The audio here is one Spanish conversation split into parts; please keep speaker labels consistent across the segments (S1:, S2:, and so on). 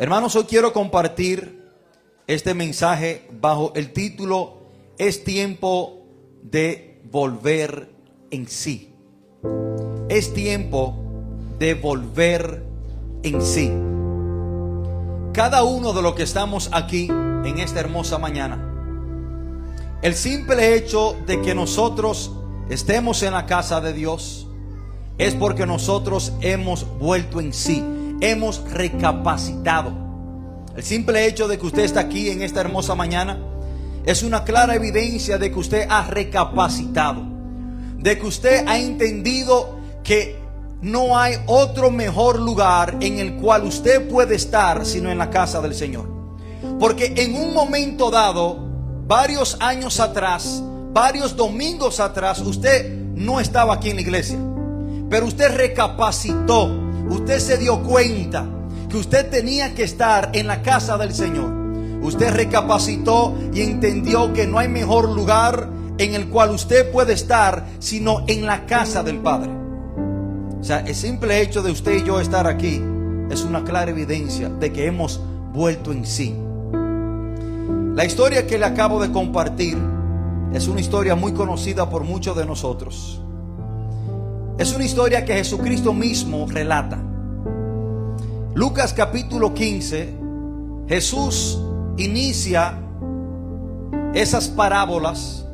S1: Hermanos, hoy quiero compartir este mensaje bajo el título Es tiempo de volver en sí. Es tiempo de volver en sí. Cada uno de los que estamos aquí en esta hermosa mañana, el simple hecho de que nosotros estemos en la casa de Dios es porque nosotros hemos vuelto en sí, hemos recapacitado. El simple hecho de que usted está aquí en esta hermosa mañana es una clara evidencia de que usted ha recapacitado, de que usted ha entendido que no hay otro mejor lugar en el cual usted puede estar sino en la casa del Señor. Porque en un momento dado, varios años atrás, varios domingos atrás, usted no estaba aquí en la iglesia, pero usted recapacitó, usted se dio cuenta que usted tenía que estar en la casa del Señor. Usted recapacitó y entendió que no hay mejor lugar en el cual usted puede estar sino en la casa del Padre. O sea, el simple hecho de usted y yo estar aquí es una clara evidencia de que hemos vuelto en sí. La historia que le acabo de compartir es una historia muy conocida por muchos de nosotros. Es una historia que Jesucristo mismo relata. Lucas capítulo 15, Jesús inicia esas parábolas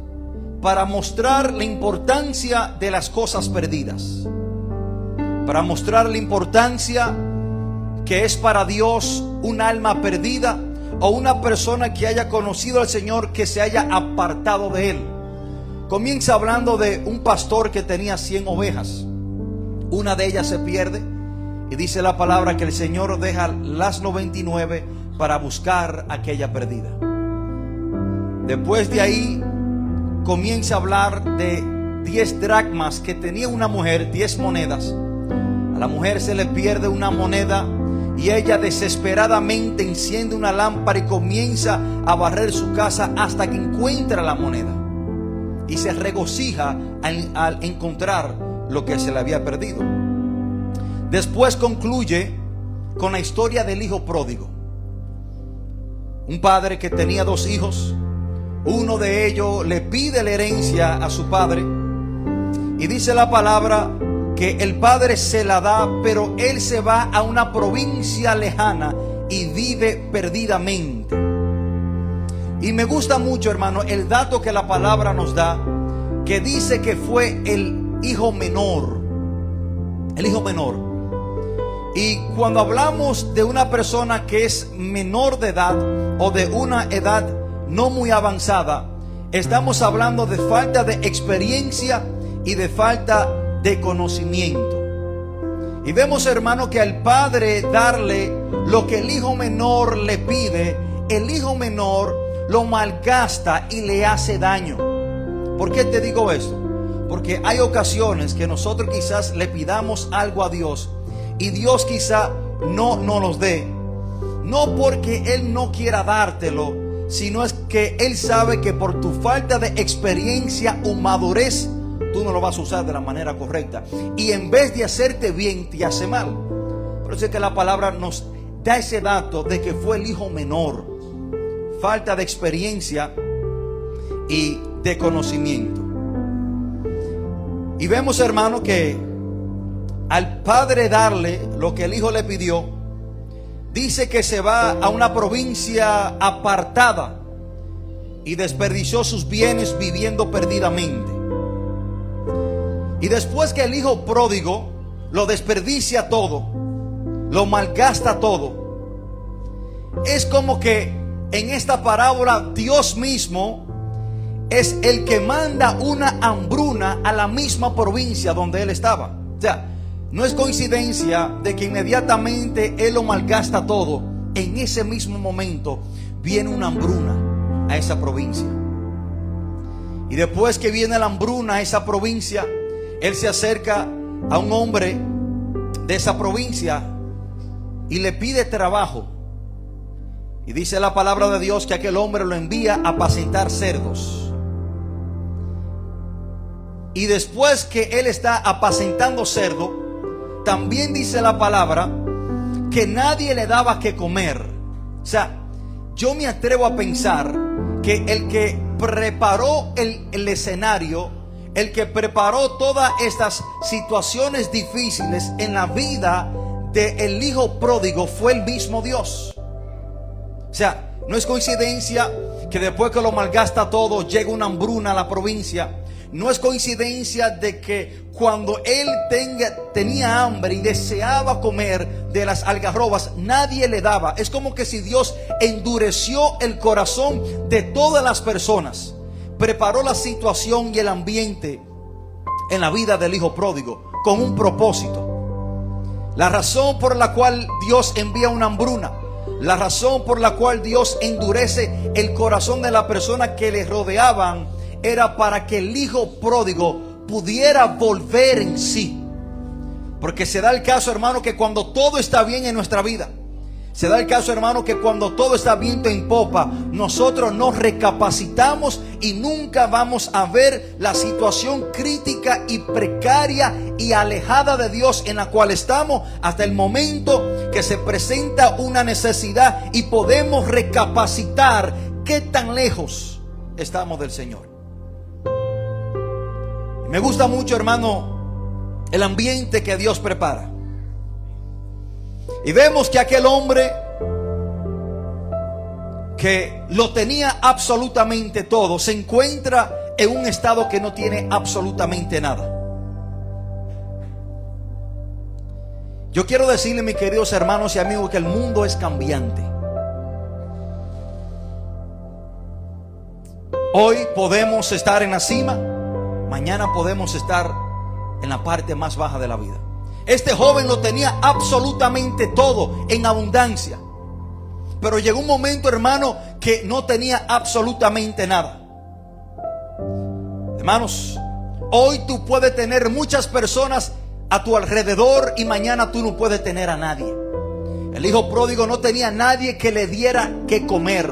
S1: para mostrar la importancia de las cosas perdidas, para mostrar la importancia que es para Dios un alma perdida o una persona que haya conocido al Señor que se haya apartado de Él. Comienza hablando de un pastor que tenía 100 ovejas. Una de ellas se pierde y dice la palabra que el Señor deja las 99 para buscar aquella perdida. Después de ahí comienza a hablar de 10 dracmas que tenía una mujer, 10 monedas. A la mujer se le pierde una moneda y ella desesperadamente enciende una lámpara y comienza a barrer su casa hasta que encuentra la moneda y se regocija al encontrar lo que se le había perdido. Después concluye con la historia del hijo pródigo. Un padre que tenía 2 hijos. Uno de ellos le pide la herencia a su padre y dice la palabra que el padre se la da, pero él se va a una provincia lejana y vive perdidamente. Y me gusta mucho, hermano, el dato que la palabra nos da, que dice que fue el hijo menor. El hijo menor. Y cuando hablamos de una persona que es menor de edad o de una edad no muy avanzada, estamos hablando de falta de experiencia y de falta de conocimiento. Y vemos, hermano, que al padre darle lo que el hijo menor le pide, el hijo menor lo malgasta y le hace daño. ¿Por qué te digo esto? Porque hay ocasiones que nosotros quizás le pidamos algo a Dios y Dios quizá no nos los dé. No porque Él no quiera dártelo, sino es que Él sabe que por tu falta de experiencia o madurez tú no lo vas a usar de la manera correcta. Y en vez de hacerte bien, te hace mal. Por eso es que la palabra nos da ese dato de que fue el hijo menor. Falta de experiencia y de conocimiento. Y vemos, hermano, que al padre darle lo que el hijo le pidió, dice que se va a una provincia apartada y desperdició sus bienes viviendo perdidamente. Y después que el hijo pródigo lo desperdicia todo, lo malgasta todo, es como que en esta parábola Dios mismo es el que manda una hambruna a la misma provincia donde él estaba. O sea, no es coincidencia de que inmediatamente él lo malgasta todo. En ese mismo momento viene una hambruna a esa provincia. Y después que viene la hambruna a esa provincia, él se acerca a un hombre de esa provincia y le pide trabajo. Y dice la palabra de Dios que aquel hombre lo envía a apacentar cerdos. Y después que él está apacentando cerdo, también dice la palabra que nadie le daba que comer. O sea, yo me atrevo a pensar que el que preparó el escenario, el que preparó todas estas situaciones difíciles en la vida del hijo pródigo fue el mismo Dios. O sea, no es coincidencia que después que lo malgasta todo llega una hambruna a la provincia. No es coincidencia de que cuando él tenía hambre y deseaba comer de las algarrobas, nadie le daba. Es como que si Dios endureció el corazón de todas las personas, preparó la situación y el ambiente en la vida del hijo pródigo con un propósito. La razón por la cual Dios envía una hambruna, la razón por la cual Dios endurece el corazón de la persona que le rodeaban, era para que el hijo pródigo pudiera volver en sí. Porque se da el caso, hermano, que cuando todo está bien en nuestra vida, se da el caso, hermano, que cuando todo está viento en popa, nosotros nos recapacitamos y nunca vamos a ver la situación crítica y precaria y alejada de Dios en la cual estamos, hasta el momento que se presenta una necesidad y podemos recapacitar qué tan lejos estamos del Señor. Me gusta mucho, hermano, el ambiente que Dios prepara. Y vemos que aquel hombre que lo tenía absolutamente todo se encuentra en un estado que no tiene absolutamente nada. Yo quiero decirle, mis queridos hermanos y amigos, que el mundo es cambiante. Hoy podemos estar en la cima, mañana podemos estar en la parte más baja de la vida. Este joven lo tenía absolutamente todo en abundancia, pero llegó un momento, hermano, que no tenía absolutamente nada. Hermanos, hoy tú puedes tener muchas personas a tu alrededor y mañana tú no puedes tener a nadie. El hijo pródigo no tenía a nadie que le diera que comer.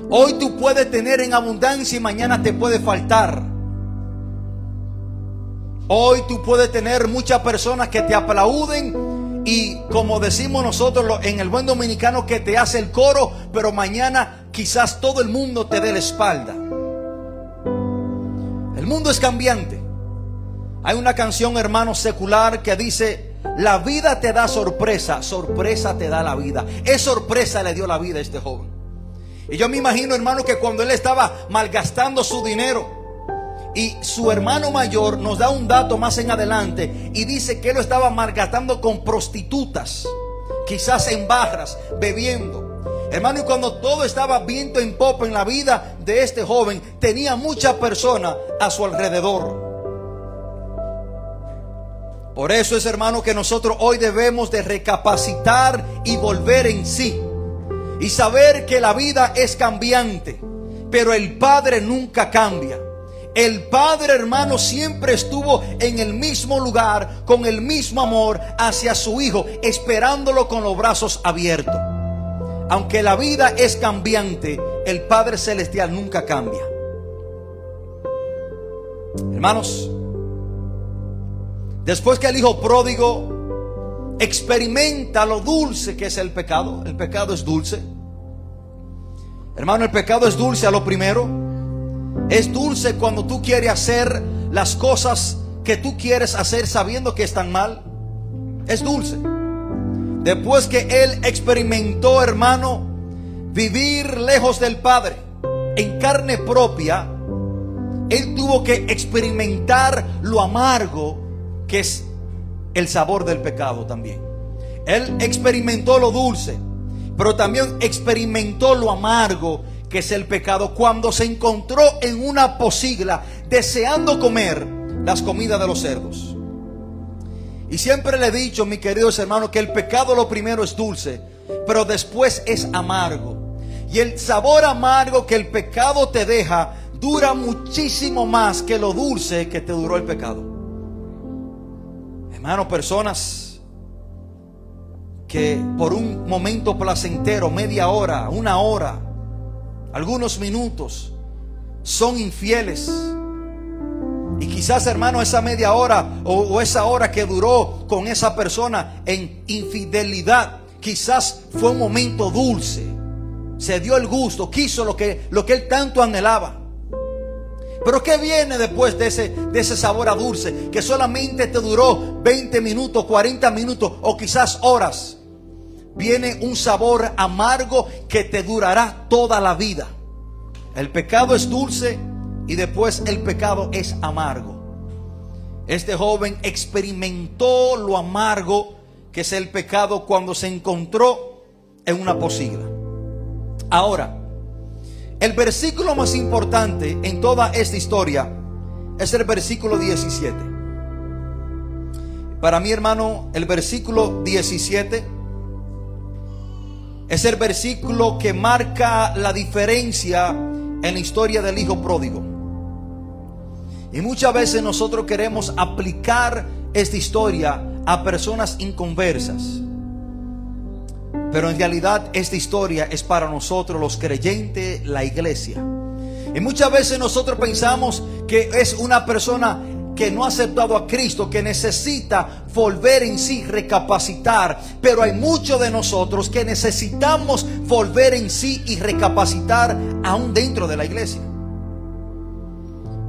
S1: Hoy tú puedes tener en abundancia y mañana te puede faltar. Hoy tú puedes tener muchas personas que te aplauden y, como decimos nosotros en el buen dominicano, que te hace el coro, pero mañana quizás todo el mundo te dé la espalda. El mundo es cambiante. Hay una canción, hermano, secular que dice: la vida te da sorpresa, sorpresa te da la vida. Es sorpresa le dio la vida a este joven. Y yo me imagino, hermano, que cuando él estaba malgastando su dinero, y su hermano mayor nos da un dato más en adelante y dice que él lo estaba malgastando con prostitutas, quizás en barras, bebiendo. Hermano, y cuando todo estaba viento en popa en la vida de este joven, tenía muchas personas a su alrededor. Por eso es, hermano, que nosotros hoy debemos de recapacitar y volver en sí y saber que la vida es cambiante, pero el Padre nunca cambia. El Padre, hermano, siempre estuvo en el mismo lugar, con el mismo amor hacia su Hijo, esperándolo con los brazos abiertos. Aunque la vida es cambiante, el Padre Celestial nunca cambia. Hermanos, después que el hijo pródigo experimenta lo dulce que es el pecado es dulce. Hermano, el pecado es dulce a lo primero. Es dulce cuando tú quieres hacer las cosas que tú quieres hacer sabiendo que están mal. Es dulce. Después que él experimentó, hermano, vivir lejos del Padre en carne propia, él tuvo que experimentar lo amargo que es el sabor del pecado también. Él experimentó lo dulce, pero también experimentó lo amargo que es el pecado, cuando se encontró en una posigla deseando comer las comidas de los cerdos. Y siempre le he dicho, mis queridos hermanos, que el pecado lo primero es dulce, pero después es amargo. Y el sabor amargo que el pecado te deja dura muchísimo más que lo dulce que te duró el pecado. Hermano, personas que por un momento placentero, media hora, una hora, algunos minutos, son infieles Y quizás, hermano, esa media hora o esa hora que duró con esa persona en infidelidad, quizás fue un momento dulce. Se dio el gusto, quiso lo que él tanto anhelaba. Pero ¿qué viene después de ese sabor a dulce? Que solamente te duró 20 minutos, 40 minutos o quizás horas. Viene un sabor amargo que te durará toda la vida. El pecado es dulce y después el pecado es amargo. Este joven experimentó lo amargo que es el pecado cuando se encontró en una posigla. Ahora, el versículo más importante en toda esta historia es el versículo 17. Para mí, hermano, el versículo 17 es el versículo que marca la diferencia en la historia del hijo pródigo. Y muchas veces nosotros queremos aplicar esta historia a personas inconversas. Pero en realidad esta historia es para nosotros los creyentes, la iglesia. Y muchas veces nosotros pensamos que es una persona que no ha aceptado a Cristo, que necesita volver en sí, recapacitar. Pero hay muchos de nosotros que necesitamos volver en sí y recapacitar aún dentro de la iglesia.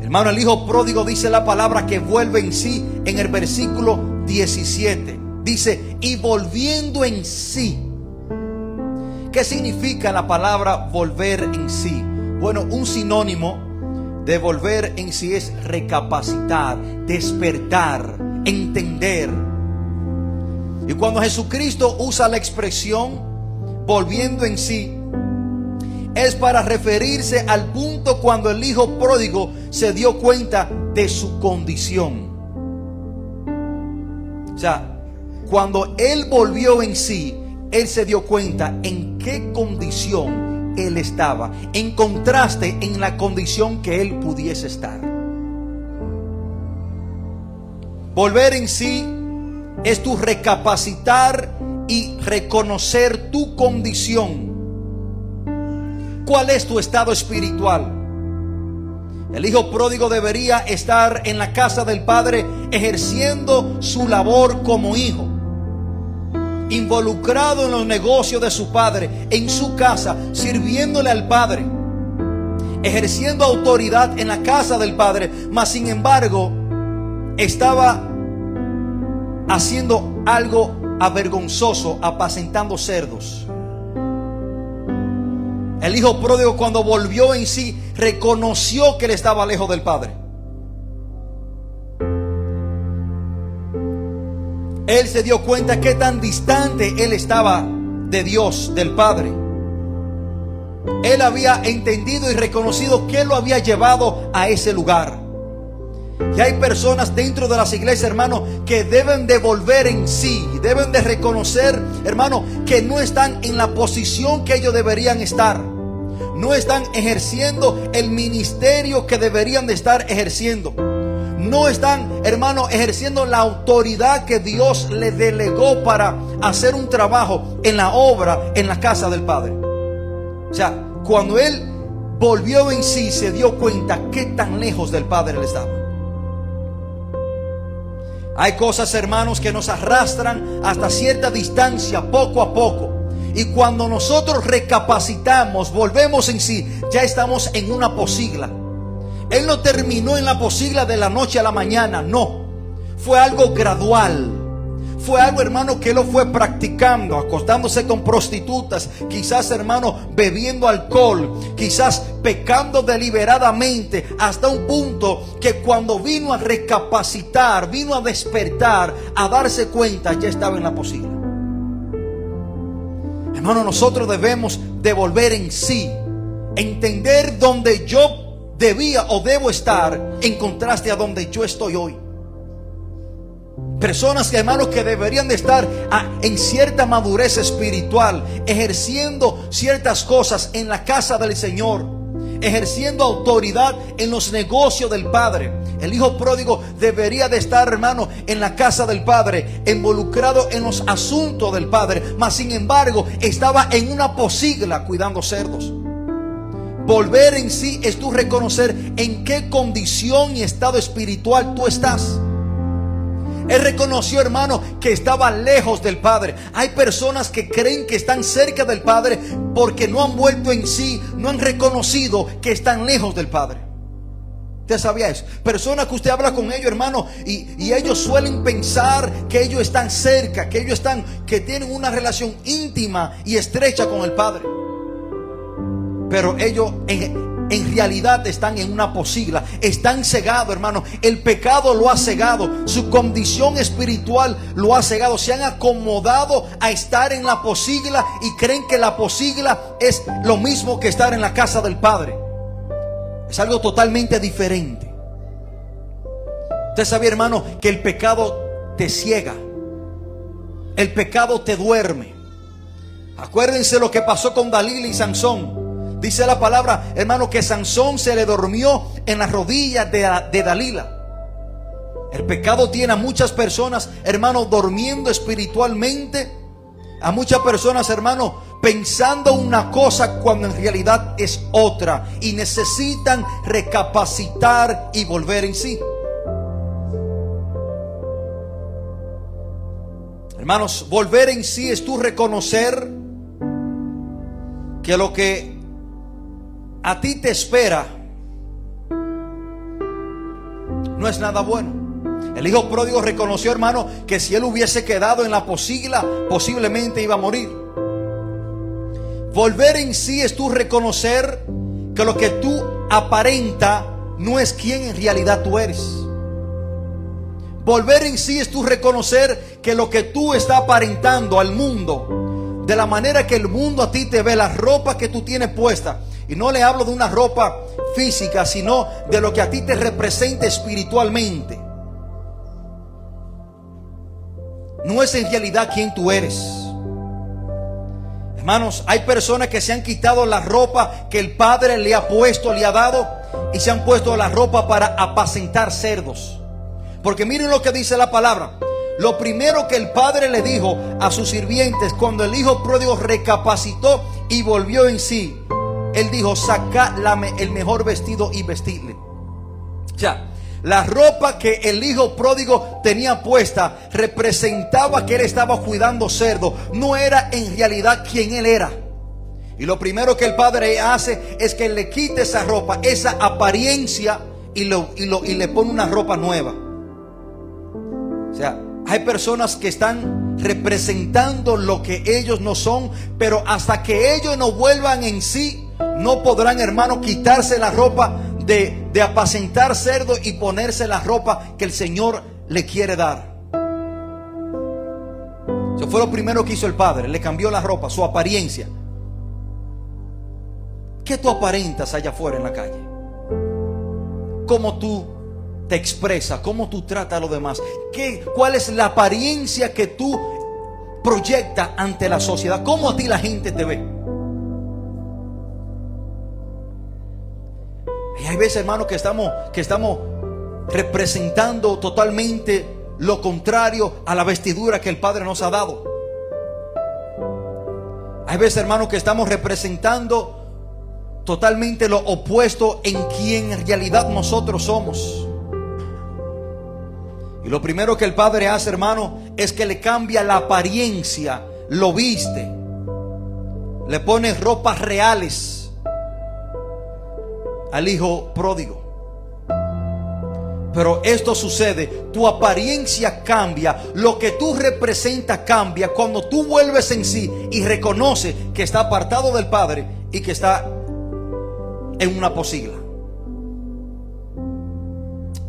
S1: Hermano, el hijo pródigo dice la palabra que vuelve en sí en el versículo 17. Dice, y volviendo en sí. ¿Qué significa la palabra volver en sí? Bueno, un sinónimo de volver en sí es recapacitar, despertar, entender. Y cuando Jesucristo usa la expresión volviendo en sí, es para referirse al punto cuando el hijo pródigo se dio cuenta de su condición. O sea, cuando él volvió en sí, él se dio cuenta en qué condición él estaba, en contraste en la condición que él pudiese estar. Volver en sí es tu recapacitar y reconocer tu condición. ¿Cuál es tu estado espiritual? El hijo pródigo debería estar en la casa del padre ejerciendo su labor como hijo, involucrado en los negocios de su padre, en su casa, sirviéndole al padre, ejerciendo autoridad en la casa del padre. Mas sin embargo, estaba haciendo algo avergonzoso, apacentando cerdos. El hijo pródigo, cuando volvió en sí, reconoció que él estaba lejos del padre. Él se dio cuenta que tan distante él estaba de Dios, del Padre. Él había entendido y reconocido que lo había llevado a ese lugar. Y hay personas dentro de las iglesias, hermano, que deben de volver en sí, deben de reconocer, hermano, que no están en la posición que ellos deberían estar. No están ejerciendo el ministerio que deberían de estar ejerciendo. No están, hermano, ejerciendo la autoridad que Dios le delegó para hacer un trabajo en la obra, en la casa del Padre. O sea, cuando él volvió en sí, se dio cuenta qué tan lejos del Padre él estaba. Hay cosas, hermanos, que nos arrastran hasta cierta distancia, poco a poco. Y cuando nosotros recapacitamos, volvemos en sí, ya estamos en una posigla. Él no terminó en la posigla de la noche a la mañana, no. Fue algo gradual. Fue algo, hermano, que él lo fue practicando, acostándose con prostitutas, quizás, hermano, bebiendo alcohol, quizás pecando deliberadamente, hasta un punto que cuando vino a recapacitar, vino a despertar, a darse cuenta, ya estaba en la posigla. Hermano, nosotros debemos de volver en sí, entender dónde yo debía o debo estar en contraste a donde yo estoy hoy. Personas, hermanos, que deberían de estar en cierta madurez espiritual, ejerciendo ciertas cosas en la casa del Señor, ejerciendo autoridad en los negocios del Padre. El hijo pródigo debería de estar, hermano, en la casa del Padre, involucrado en los asuntos del Padre. Mas sin embargo, estaba en una posigla cuidando cerdos. Volver en sí es tú reconocer en qué condición y estado espiritual tú estás. Él reconoció, hermano, que estaba lejos del Padre. Hay personas que creen que están cerca del Padre porque no han vuelto en sí, no han reconocido que están lejos del Padre. ¿Usted sabía eso? Personas que usted habla con ellos, hermano, y ellos suelen pensar que ellos están cerca, que tienen una relación íntima y estrecha con el Padre. Pero ellos en realidad están en una posigla, están cegados, hermano. El pecado lo ha cegado, su condición espiritual lo ha cegado. Se han acomodado a estar en la posigla y creen que la posigla es lo mismo que estar en la casa del Padre. Es algo totalmente diferente. Usted sabe, hermano, que el pecado te ciega, el pecado te duerme. Acuérdense lo que pasó con Dalila y Sansón. Dice la palabra, hermano, que Sansón se le durmió en las rodillas de Dalila. El pecado tiene a muchas personas, hermano, durmiendo espiritualmente. A muchas personas, hermano, pensando una cosa cuando en realidad es otra. Y necesitan recapacitar y volver en sí. Hermanos, volver en sí es tú reconocer que lo que a ti te espera no es nada bueno. El hijo pródigo reconoció, hermano, que si él hubiese quedado en la posigla, posiblemente iba a morir. Volver en sí es tú reconocer que lo que tú aparenta no es quien en realidad tú eres. Volver en sí es tú reconocer que lo que tú estás aparentando al mundo, de la manera que el mundo a ti te ve, la ropa que tú tienes puesta. Y no le hablo de una ropa física, sino de lo que a ti te representa espiritualmente. No es en realidad quien tú eres. Hermanos, hay personas que se han quitado la ropa que el Padre le ha puesto, le ha dado, y se han puesto la ropa para apacentar cerdos. Porque miren lo que dice la palabra. Lo primero que el Padre le dijo a sus sirvientes cuando el hijo pródigo recapacitó y volvió en sí, Él dijo: saca el mejor vestido y vestidle. O sea, la ropa que el hijo pródigo tenía puesta representaba que él estaba cuidando cerdo. No era en realidad quien él era. Y lo primero que el Padre hace es que le quite esa ropa, esa apariencia, y le pone una ropa nueva. O sea, hay personas que están representando lo que ellos no son, pero hasta que ellos no vuelvan en sí, no podrán, hermano, quitarse la ropa de apacentar cerdo y ponerse la ropa que el Señor le quiere dar. Eso fue lo primero que hizo el Padre. Le cambió la ropa, su apariencia. ¿Qué tú aparentas allá afuera en la calle? ¿Cómo tú te expresas? ¿Cómo tú tratas a los demás? ¿Cuál es la apariencia que tú proyectas ante la sociedad? ¿Cómo a ti la gente te ve? Y hay veces, hermano, que estamos representando totalmente lo contrario a la vestidura que el Padre nos ha dado. Hay veces, hermano, que estamos representando totalmente lo opuesto en quien en realidad nosotros somos. Y lo primero que el Padre hace, hermano, es que le cambia la apariencia, lo viste, le pone ropas reales al hijo pródigo. Pero esto sucede, tu apariencia cambia, lo que tú representas cambia cuando tú vuelves en sí y reconoces que está apartado del Padre y que está en una posigla.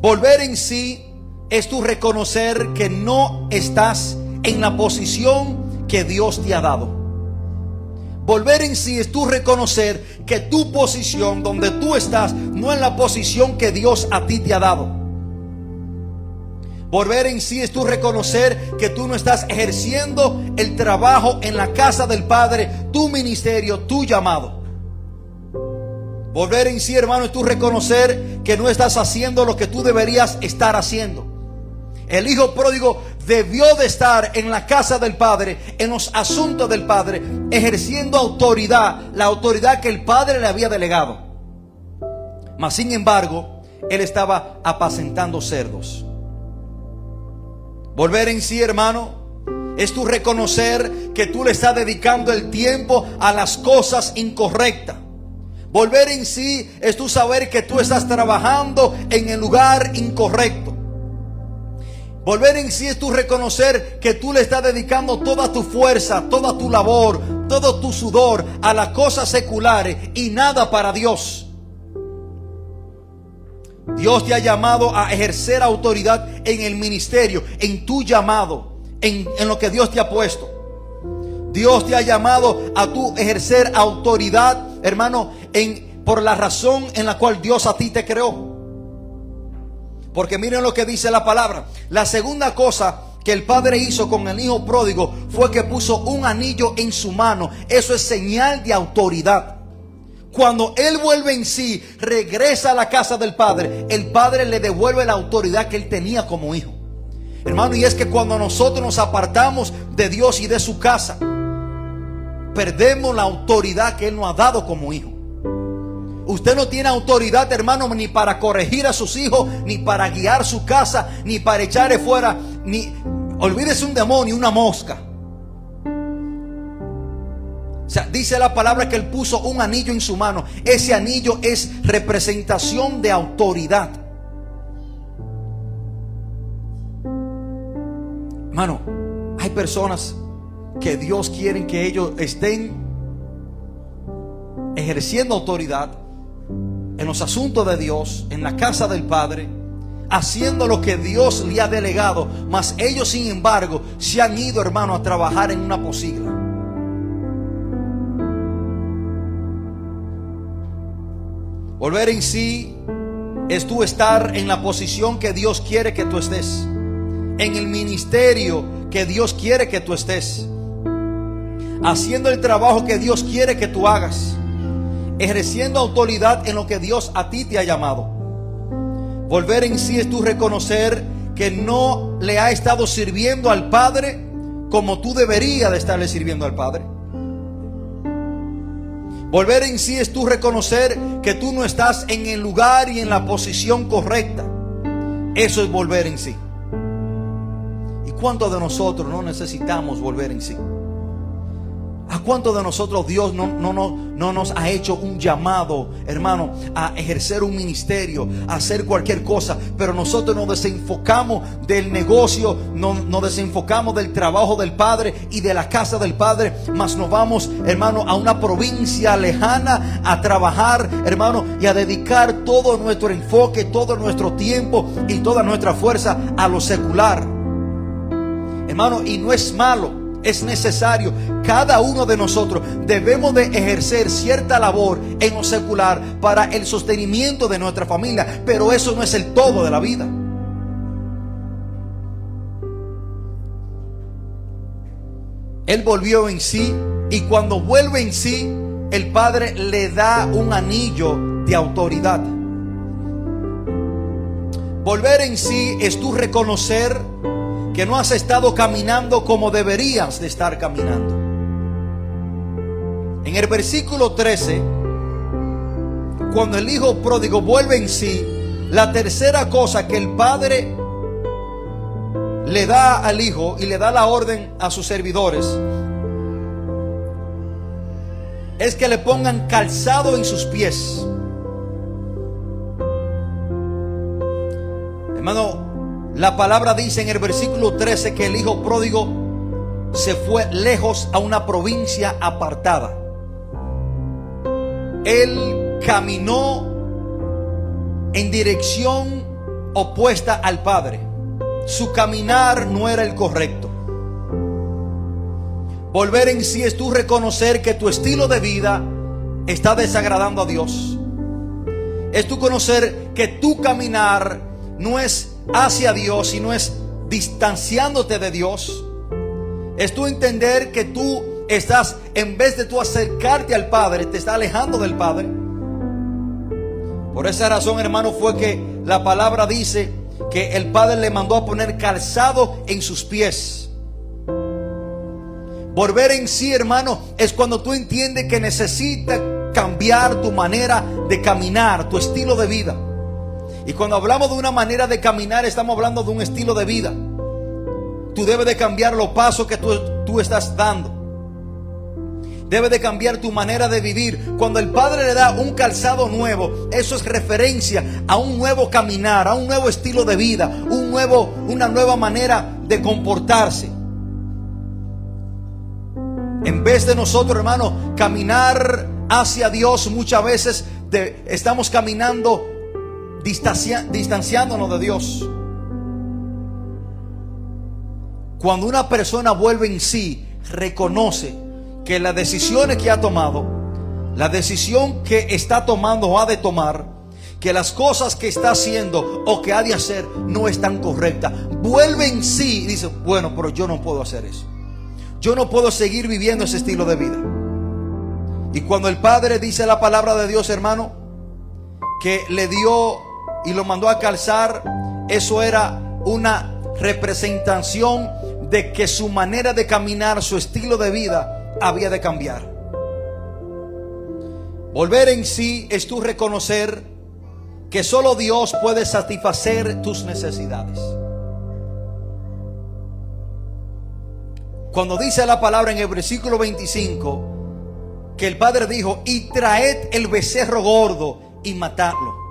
S1: Volver en sí es tú reconocer que no estás en la posición que Dios te ha dado. Volver en sí es tú reconocer que tu posición, donde tú estás, no es la posición que Dios a ti te ha dado. Volver en sí es tú reconocer que tú no estás ejerciendo el trabajo en la casa del Padre, tu ministerio, tu llamado. Volver en sí, hermano, es tú reconocer que no estás haciendo lo que tú deberías estar haciendo. El hijo pródigo debió de estar en la casa del Padre, en los asuntos del Padre, ejerciendo autoridad, la autoridad que el Padre le había delegado. Mas sin embargo, él estaba apacentando cerdos. Volver en sí, hermano, es tu reconocer que tú le estás dedicando el tiempo a las cosas incorrectas. Volver en sí es tu saber que tú estás trabajando en el lugar incorrecto. Volver en sí es tu reconocer que tú le estás dedicando toda tu fuerza, toda tu labor, todo tu sudor a las cosas seculares y nada para Dios. Dios te ha llamado a ejercer autoridad en el ministerio, en tu llamado, en lo que Dios te ha puesto. Dios te ha llamado a tu ejercer autoridad, hermano, por la razón en la cual Dios a ti te creó. Porque miren lo que dice la palabra. La segunda cosa que el padre hizo con el hijo pródigo fue que puso un anillo en su mano. Eso es señal de autoridad. Cuando él vuelve en sí, regresa a la casa del padre, el padre le devuelve la autoridad que él tenía como hijo. Hermano, y es que cuando nosotros nos apartamos de Dios y de su casa, perdemos la autoridad que él nos ha dado como hijo. Usted no tiene autoridad, hermano, ni para corregir a sus hijos, ni para guiar su casa, ni para echarle fuera, ni olvídese un demonio, una mosca. O sea, dice la palabra que él puso un anillo en su mano. Ese anillo es representación de autoridad. Hermano, hay personas que Dios quiere que ellos estén ejerciendo autoridad en los asuntos de Dios, en la casa del Padre, haciendo lo que Dios le ha delegado. Mas ellos, sin embargo, se han ido, hermano, a trabajar en una posigla. Volver en sí es tú estar en la posición que Dios quiere que tú estés, en el ministerio que Dios quiere que tú estés, haciendo el trabajo que Dios quiere que tú hagas, ejerciendo autoridad en lo que Dios a ti te ha llamado. Volver en sí es tú reconocer que no le ha estado sirviendo al Padre como tú deberías de estarle sirviendo al Padre. Volver en sí es tú reconocer que tú no estás en el lugar y en la posición correcta. Eso es volver en sí. ¿Y cuántos de nosotros no necesitamos volver en sí? ¿A cuántos de nosotros Dios no nos ha hecho un llamado, hermano, a ejercer un ministerio, a hacer cualquier cosa? Pero nosotros nos desenfocamos del negocio, nos desenfocamos del trabajo del Padre y de la casa del Padre, mas nos vamos, hermano, a una provincia lejana a trabajar, hermano, y a dedicar todo nuestro enfoque, todo nuestro tiempo y toda nuestra fuerza a lo secular. Hermano, y no es malo. Es necesario. Cada uno de nosotros debemos de ejercer cierta labor en lo secular para el sostenimiento de nuestra familia, pero eso no es el todo de la vida. Él volvió en sí, y cuando vuelve en sí, el Padre le da un anillo de autoridad. Volver en sí es tú reconocer que no has estado caminando como deberías de estar caminando. En el versículo 13, cuando el hijo pródigo vuelve en sí, la tercera cosa que el padre le da al hijo y le da la orden a sus servidores es que le pongan calzado en sus pies. Hermano, la palabra dice en el versículo 13 que el hijo pródigo se fue lejos a una provincia apartada. Él caminó en dirección opuesta al Padre. Su caminar no era el correcto. Volver en sí es tú reconocer que tu estilo de vida está desagradando a Dios. Es tú conocer que tu caminar no es hacia Dios, sino es distanciándote de Dios. Es tú entender que tú estás, en vez de tú acercarte al Padre, te está alejando del Padre. Por esa razón, hermano, fue que la palabra dice que el Padre le mandó a poner calzado en sus pies. Volver en sí, hermano, es cuando tú entiendes que necesitas cambiar tu manera de caminar, tu estilo de vida. Y cuando hablamos de una manera de caminar, estamos hablando de un estilo de vida. Tú debes de cambiar los pasos que tú estás dando. Debes de cambiar tu manera de vivir. Cuando el Padre le da un calzado nuevo, eso es referencia a un nuevo caminar, a un nuevo estilo de vida, una nueva manera de comportarse. En vez de nosotros, hermano, caminar hacia Dios, muchas veces estamos caminando distanciándonos de Dios. Cuando una persona vuelve en sí, reconoce que las decisiones que ha tomado, la decisión que está tomando o ha de tomar, que las cosas que está haciendo o que ha de hacer no están correctas, vuelve en sí y dice: bueno, pero yo no puedo hacer eso. Yo no puedo seguir viviendo ese estilo de vida. Y cuando el Padre dice la palabra de Dios, hermano, que le dio y lo mandó a calzar, eso era una representación de que su manera de caminar, su estilo de vida había de cambiar. Volver en sí es tú reconocer que solo Dios puede satisfacer tus necesidades. Cuando dice la palabra en el versículo 25 que el Padre dijo: y traed el becerro gordo y matadlo.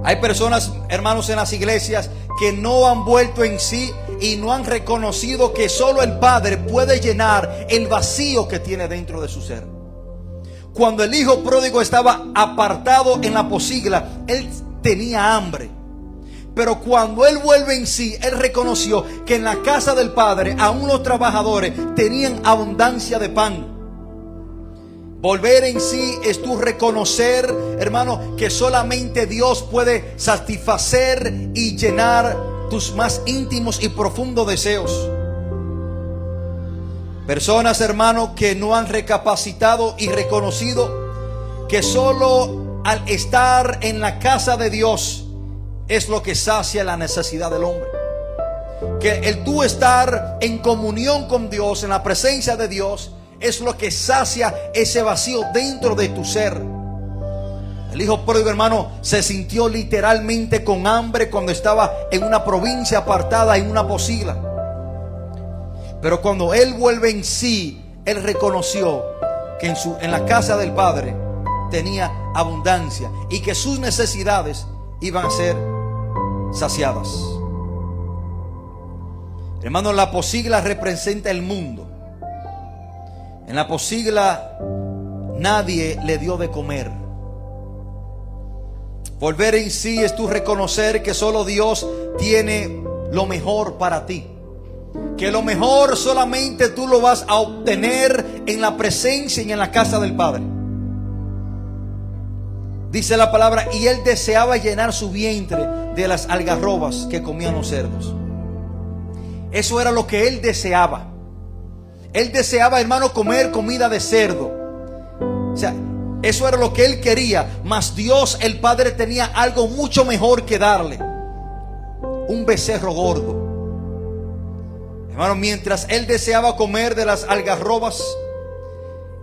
S1: Hay personas, hermanos, en las iglesias que no han vuelto en sí y no han reconocido que solo el Padre puede llenar el vacío que tiene dentro de su ser. Cuando el hijo pródigo estaba apartado en la posigla, él tenía hambre. Pero cuando él vuelve en sí, él reconoció que en la casa del Padre aún los trabajadores tenían abundancia de pan. Volver en sí es tú reconocer, hermano, que solamente Dios puede satisfacer y llenar tus más íntimos y profundos deseos. Personas, hermano, que no han recapacitado y reconocido que solo al estar en la casa de Dios es lo que sacia la necesidad del hombre. Que el tú estar en comunión con Dios, en la presencia de Dios, es lo que sacia ese vacío dentro de tu ser. El hijo pródigo, hermano, se sintió literalmente con hambre cuando estaba en una provincia apartada, en una posigla. Pero cuando él vuelve en sí, él reconoció que en la casa del Padre tenía abundancia y que sus necesidades iban a ser saciadas. Hermano, la posigla representa el mundo. En la posigla nadie le dio de comer. Volver en sí es tú reconocer que solo Dios tiene lo mejor para ti. Que lo mejor solamente tú lo vas a obtener en la presencia y en la casa del Padre. Dice la palabra: y él deseaba llenar su vientre de las algarrobas que comían los cerdos. Eso era lo que él deseaba. Él deseaba, hermano, comer comida de cerdo. O sea, eso era lo que él quería. Mas Dios, el Padre, tenía algo mucho mejor que darle: un becerro gordo. Hermano, mientras él deseaba comer de las algarrobas,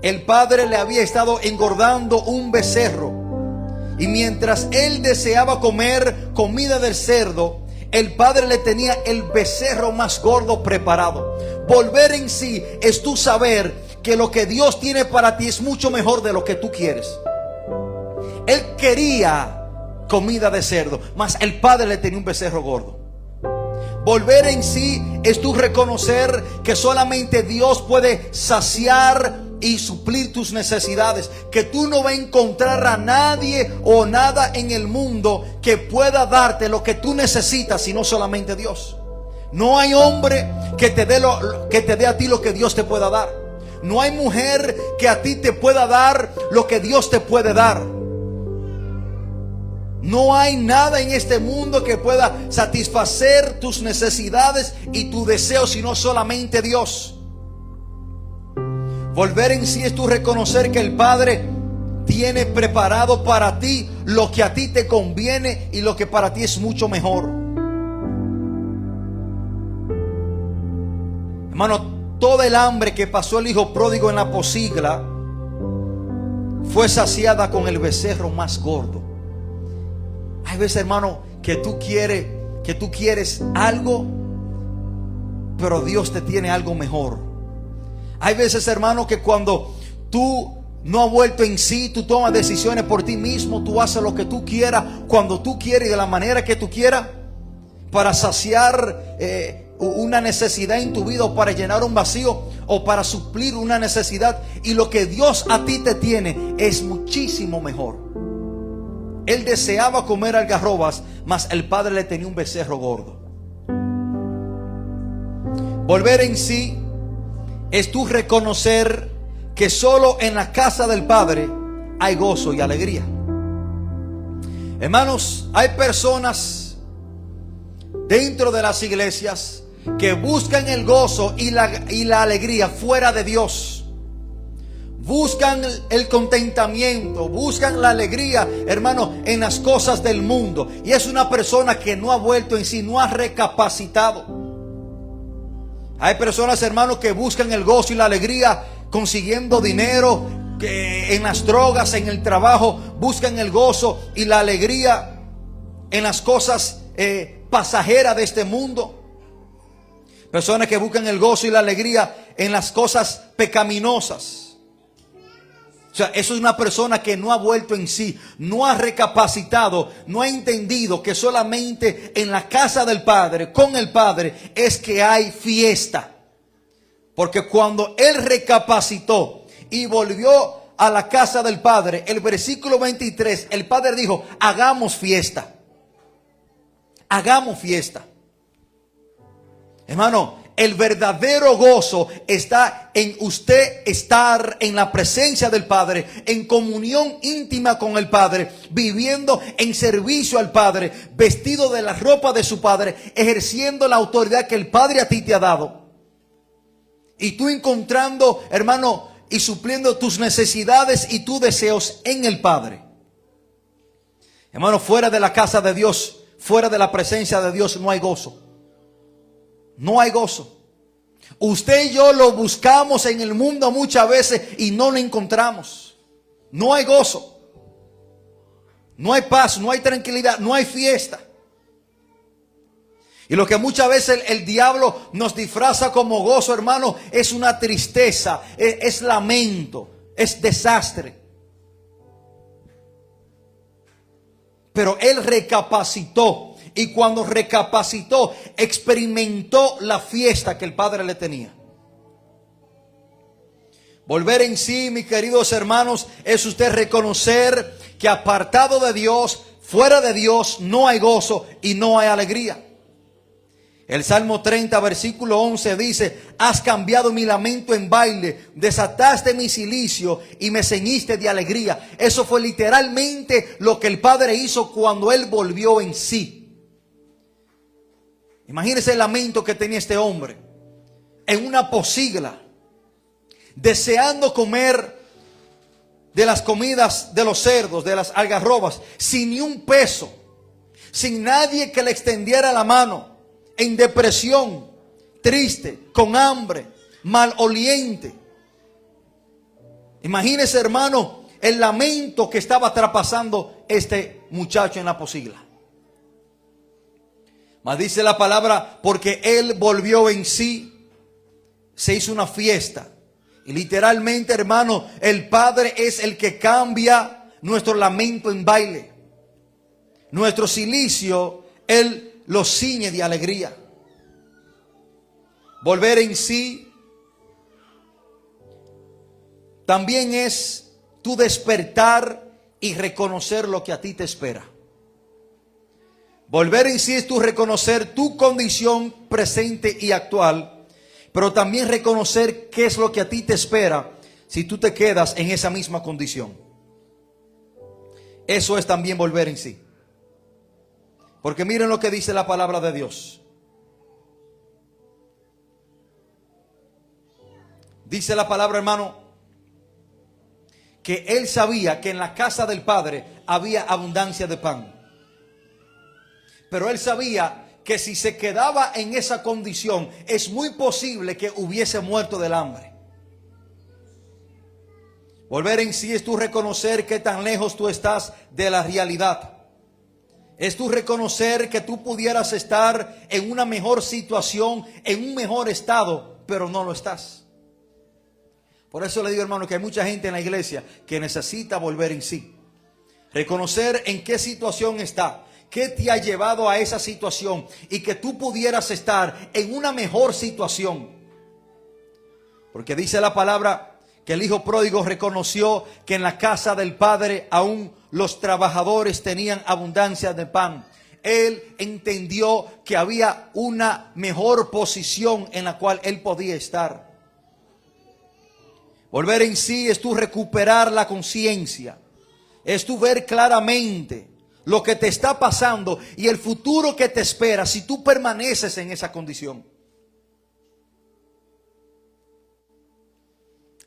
S1: el Padre le había estado engordando un becerro. Y mientras él deseaba comer comida del cerdo, el Padre le tenía el becerro más gordo preparado. Volver en sí es tú saber que lo que Dios tiene para ti es mucho mejor de lo que tú quieres. Él quería comida de cerdo, mas el Padre le tenía un becerro gordo. Volver en sí es tú reconocer que solamente Dios puede saciar y suplir tus necesidades. Que tú no vas a encontrar a nadie o nada en el mundo que pueda darte lo que tú necesitas, sino solamente Dios. No hay hombre que te dé a ti lo que Dios te pueda dar. No hay mujer que a ti te pueda dar lo que Dios te puede dar. No hay nada en este mundo que pueda satisfacer tus necesidades y tus deseos, sino solamente Dios. Volver en sí es tú reconocer que el Padre tiene preparado para ti lo que a ti te conviene y lo que para ti es mucho mejor. Hermano, todo el hambre que pasó el hijo pródigo en la posigla fue saciada con el becerro más gordo. Hay veces, hermano, que tú quieres algo, pero Dios te tiene algo mejor. Hay veces, hermano, que cuando tú no has vuelto en sí, tú tomas decisiones por ti mismo, tú haces lo que tú quieras, cuando tú quieres y de la manera que tú quieras, para saciar una necesidad en tu vida, o para llenar un vacío, o para suplir una necesidad. Y lo que Dios a ti te tiene es muchísimo mejor. Él deseaba comer algarrobas, mas el padre le tenía un becerro gordo. Volver en sí es tú reconocer que solo en la casa del Padre hay gozo y alegría. Hermanos, hay personas dentro de las iglesias que buscan el gozo y la alegría fuera de Dios. Buscan el contentamiento, buscan la alegría, hermano, en las cosas del mundo. Y es una persona que no ha vuelto en sí, no ha recapacitado. Hay personas, hermanos, que buscan el gozo y la alegría consiguiendo dinero, que en las drogas, en el trabajo. Buscan el gozo y la alegría en las cosas pasajeras de este mundo. Personas que buscan el gozo y la alegría en las cosas pecaminosas. O sea, eso es una persona que no ha vuelto en sí, no ha recapacitado, no ha entendido que solamente en la casa del Padre, con el Padre, es que hay fiesta. Porque cuando él recapacitó y volvió a la casa del Padre, el versículo 23, el Padre dijo: hagamos fiesta. Hagamos fiesta. Hermano, el verdadero gozo está en usted estar en la presencia del Padre, en comunión íntima con el Padre, viviendo en servicio al Padre, vestido de la ropa de su Padre, ejerciendo la autoridad que el Padre a ti te ha dado. Y tú encontrando, hermano, y supliendo tus necesidades y tus deseos en el Padre. Hermano, fuera de la casa de Dios, fuera de la presencia de Dios, no hay gozo. No hay gozo. Usted y yo lo buscamos en el mundo muchas veces y no lo encontramos. No hay gozo. No hay paz, no hay tranquilidad, no hay fiesta. Y lo que muchas veces el diablo nos disfraza como gozo, hermano, es una tristeza, es lamento, es desastre. Pero él recapacitó. Y cuando recapacitó, experimentó la fiesta que el Padre le tenía. Volver en sí, mis queridos hermanos, es usted reconocer que apartado de Dios, fuera de Dios, no hay gozo y no hay alegría. El Salmo 30, versículo 11 dice: has cambiado mi lamento en baile, desataste mi cilicio y me ceñiste de alegría. Eso fue literalmente lo que el Padre hizo cuando él volvió en sí. Imagínese el lamento que tenía este hombre en una posigla, deseando comer de las comidas de los cerdos, de las algarrobas, sin ni un peso, sin nadie que le extendiera la mano, en depresión, triste, con hambre, maloliente. Imagínese, hermano, el lamento que estaba traspasando este muchacho en la posigla. Mas dice la palabra, porque él volvió en sí, se hizo una fiesta. Y literalmente, hermano, el Padre es el que cambia nuestro lamento en baile. Nuestro cilicio, él lo ciñe de alegría. Volver en sí también es tu despertar y reconocer lo que a ti te espera. Volver en sí es tu reconocer tu condición presente y actual, pero también reconocer qué es lo que a ti te espera si tú te quedas en esa misma condición. Eso es también volver en sí. Porque miren lo que dice la palabra de Dios. Dice la palabra, hermano, que él sabía que en la casa del Padre había abundancia de pan. Pero él sabía que si se quedaba en esa condición, es muy posible que hubiese muerto del hambre. Volver en sí es tú reconocer qué tan lejos tú estás de la realidad. Es tú reconocer que tú pudieras estar en una mejor situación, en un mejor estado, pero no lo estás. Por eso le digo, hermano, que hay mucha gente en la iglesia que necesita volver en sí. Reconocer en qué situación está, qué te ha llevado a esa situación y que tú pudieras estar en una mejor situación. Porque dice la palabra que el hijo pródigo reconoció que en la casa del padre aún los trabajadores tenían abundancia de pan. Él entendió que había una mejor posición en la cual él podía estar. Volver en sí es tú recuperar la conciencia. Es tú ver claramente lo que te está pasando y el futuro que te espera si tú permaneces en esa condición.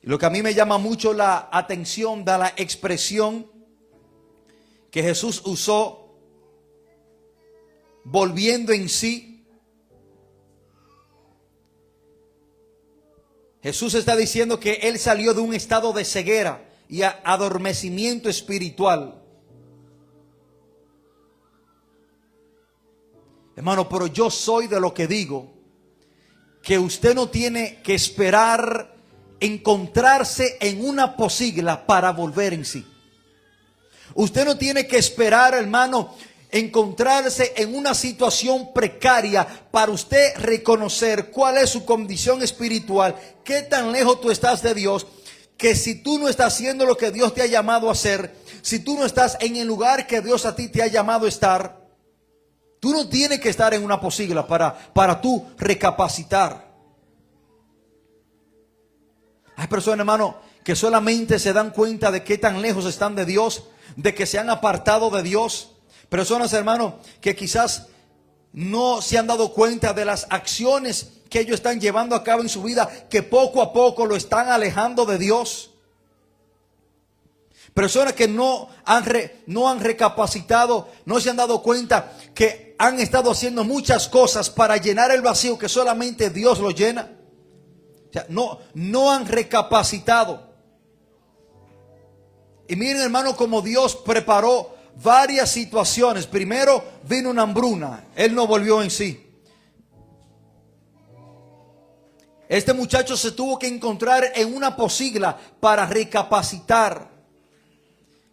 S1: Lo que a mí me llama mucho la atención da la expresión que Jesús usó, volviendo en sí. Jesús está diciendo que Él salió de un estado de ceguera y adormecimiento espiritual. Hermano, pero yo soy de lo que digo, que usted no tiene que esperar encontrarse en una posigla para volver en sí. Usted no tiene que esperar, hermano, encontrarse en una situación precaria para usted reconocer cuál es su condición espiritual, qué tan lejos tú estás de Dios, que si tú no estás haciendo lo que Dios te ha llamado a hacer, si tú no estás en el lugar que Dios a ti te ha llamado a estar, tú no tienes que estar en una posigla para tú recapacitar. Hay personas, hermano, que solamente se dan cuenta de qué tan lejos están de Dios, de que se han apartado de Dios. Personas, hermano, que quizás no se han dado cuenta de las acciones que ellos están llevando a cabo en su vida, que poco a poco lo están alejando de Dios. Personas que no han recapacitado, no se han dado cuenta que han estado haciendo muchas cosas para llenar el vacío que solamente Dios lo llena. O sea, no han recapacitado. Y miren, hermano, como Dios preparó varias situaciones. Primero vino una hambruna. Él no volvió en sí. Este muchacho se tuvo que encontrar en una posigla para recapacitar.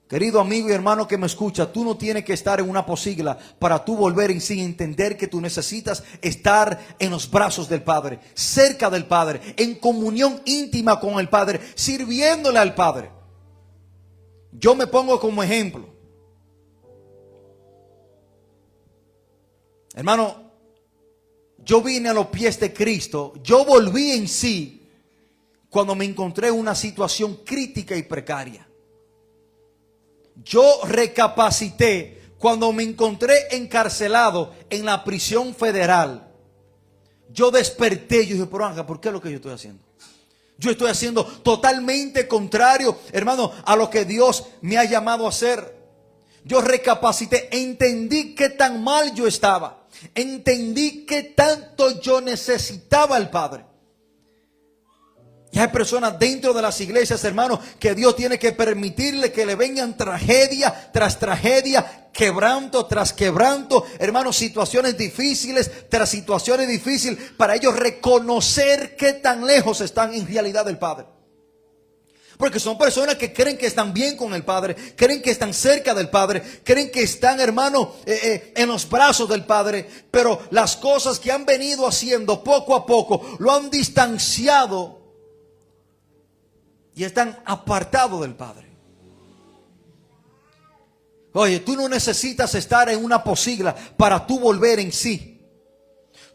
S1: Querido amigo y hermano que me escucha, tú no tienes que estar en una posigla para tú volver en sí y entender que tú necesitas estar en los brazos del Padre, cerca del Padre, en comunión íntima con el Padre, sirviéndole al Padre. Yo me pongo como ejemplo. Hermano, yo vine a los pies de Cristo, yo volví en sí cuando me encontré en una situación crítica y precaria. Yo recapacité cuando me encontré encarcelado en la prisión federal. Yo desperté, yo dije, pero Ángel, ¿por qué es lo que yo estoy haciendo? Yo estoy haciendo totalmente contrario, hermano, a lo que Dios me ha llamado a hacer. Yo recapacité, entendí qué tan mal yo estaba. Entendí qué tanto yo necesitaba al Padre. Y hay personas dentro de las iglesias, hermanos, que Dios tiene que permitirle que le vengan tragedia tras tragedia, quebranto tras quebranto, hermanos, situaciones difíciles tras situaciones difíciles, para ellos reconocer qué tan lejos están en realidad del Padre. Porque son personas que creen que están bien con el Padre, creen que están cerca del Padre, creen que están, hermano, en los brazos del Padre, pero las cosas que han venido haciendo poco a poco lo han distanciado y están apartados del Padre. Oye, tú no necesitas estar en una posigla para tú volver en sí.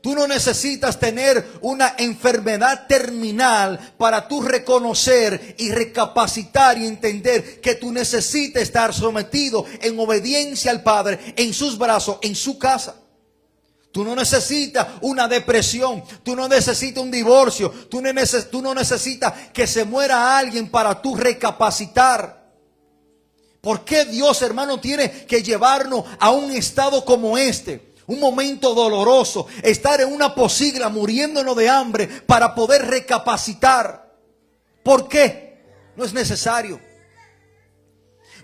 S1: Tú no necesitas tener una enfermedad terminal para tú reconocer y recapacitar y entender que tú necesitas estar sometido en obediencia al Padre, en sus brazos, en su casa. Tú no necesitas una depresión, tú no necesitas un divorcio, tú no necesitas que se muera alguien para tú recapacitar. ¿Por qué Dios, hermano, tiene que llevarnos a un estado como este? Un momento doloroso, estar en una posigla muriéndonos de hambre para poder recapacitar. ¿Por qué? No es necesario.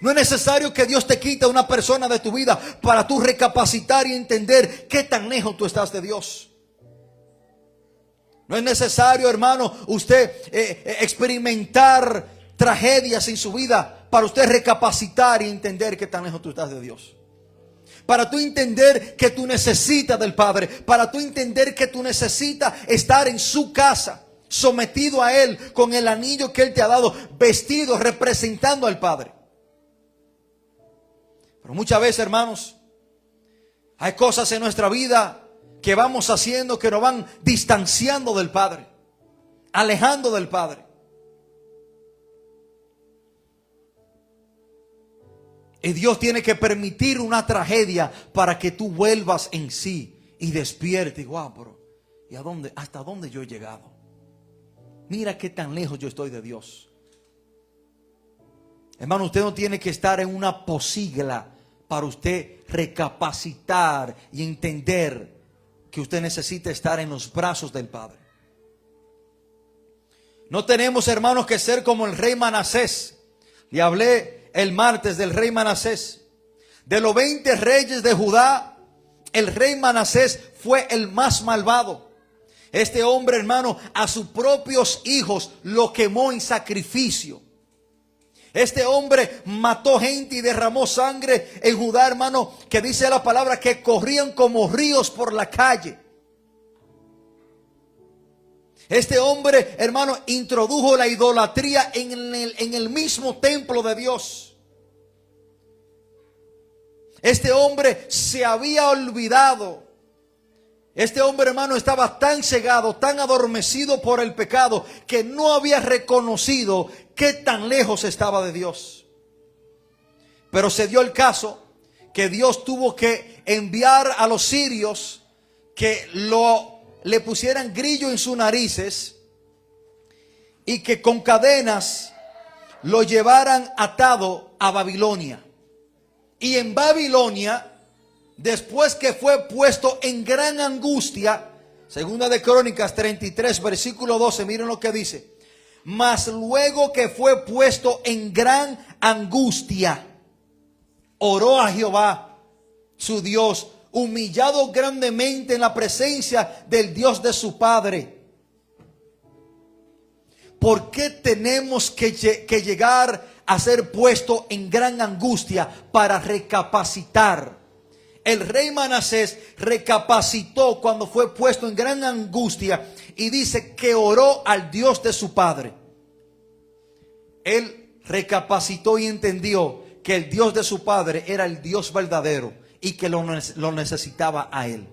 S1: No es necesario que Dios te quite a una persona de tu vida para tú recapacitar y entender qué tan lejos tú estás de Dios. No es necesario, hermano, usted experimentar tragedias en su vida para usted recapacitar y entender qué tan lejos tú estás de Dios. Para tú entender que tú necesitas del Padre. Para tú entender que tú necesitas estar en su casa, sometido a Él, con el anillo que Él te ha dado, vestido, representando al Padre. Pero muchas veces, hermanos, hay cosas en nuestra vida que vamos haciendo que nos van distanciando del Padre, alejando del Padre. Y Dios tiene que permitir una tragedia para que tú vuelvas en sí y despiertes. Wow, pero ¿y a dónde? ¿Hasta dónde yo he llegado? Mira qué tan lejos yo estoy de Dios. Hermano, usted no tiene que estar en una posigla para usted recapacitar y entender que usted necesita estar en los brazos del Padre. No tenemos, hermanos, que ser como el rey Manasés. Le hablé el martes del rey Manasés. De los 20 reyes de Judá, el rey Manasés fue el más malvado. Este hombre, hermano, a sus propios hijos lo quemó en sacrificio. Este hombre mató gente y derramó sangre en Judá, hermano, que dice la palabra que corrían como ríos por la calle. Este hombre, hermano, introdujo la idolatría en el mismo templo de Dios. Este hombre se había olvidado. Este hombre, hermano, estaba tan cegado, tan adormecido por el pecado, que no había reconocido qué tan lejos estaba de Dios. Pero se dio el caso que Dios tuvo que enviar a los sirios que le pusieran grillo en sus narices y que con cadenas lo llevaran atado a Babilonia. Y en Babilonia, después que fue puesto en gran angustia, segunda de Crónicas 33, versículo 12, miren lo que dice. Mas luego que fue puesto en gran angustia, oró a Jehová, su Dios, humillado grandemente en la presencia del Dios de su Padre. ¿Por qué tenemos que llegar a ser puesto en gran angustia para recapacitar? El rey Manasés recapacitó cuando fue puesto en gran angustia y dice que oró al Dios de su padre. Él recapacitó y entendió que el Dios de su padre era el Dios verdadero y que lo necesitaba a él.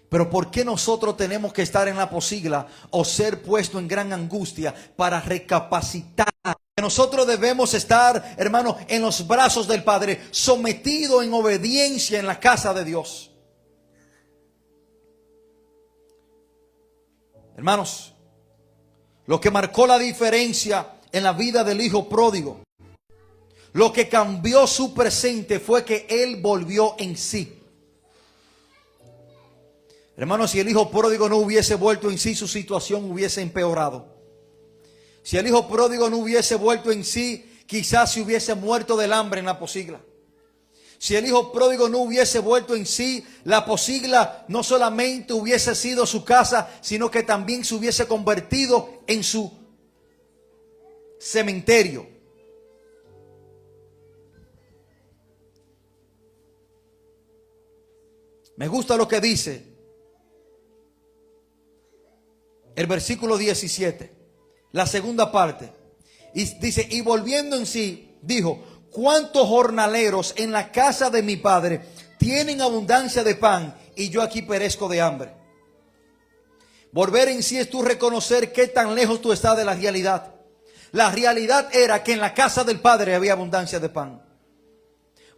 S1: Pero ¿por qué nosotros tenemos que estar en la posigla o ser puesto en gran angustia para recapacitar? Nosotros debemos estar, hermano, en los brazos del Padre, sometido en obediencia en la casa de Dios. Hermanos, lo que marcó la diferencia en la vida del hijo pródigo, lo que cambió su presente fue que él volvió en sí. Hermanos, si el hijo pródigo no hubiese vuelto en sí, su situación hubiese empeorado. Si el hijo pródigo no hubiese vuelto en sí, quizás se hubiese muerto del hambre en la posigla. Si el hijo pródigo no hubiese vuelto en sí, la posigla no solamente hubiese sido su casa, sino que también se hubiese convertido en su cementerio. Me gusta lo que dice el versículo 17. La segunda parte. Y dice, y volviendo en sí, dijo, ¿cuántos jornaleros en la casa de mi padre tienen abundancia de pan y yo aquí perezco de hambre? Volver en sí es tú reconocer qué tan lejos tú estás de la realidad. La realidad era que en la casa del Padre había abundancia de pan.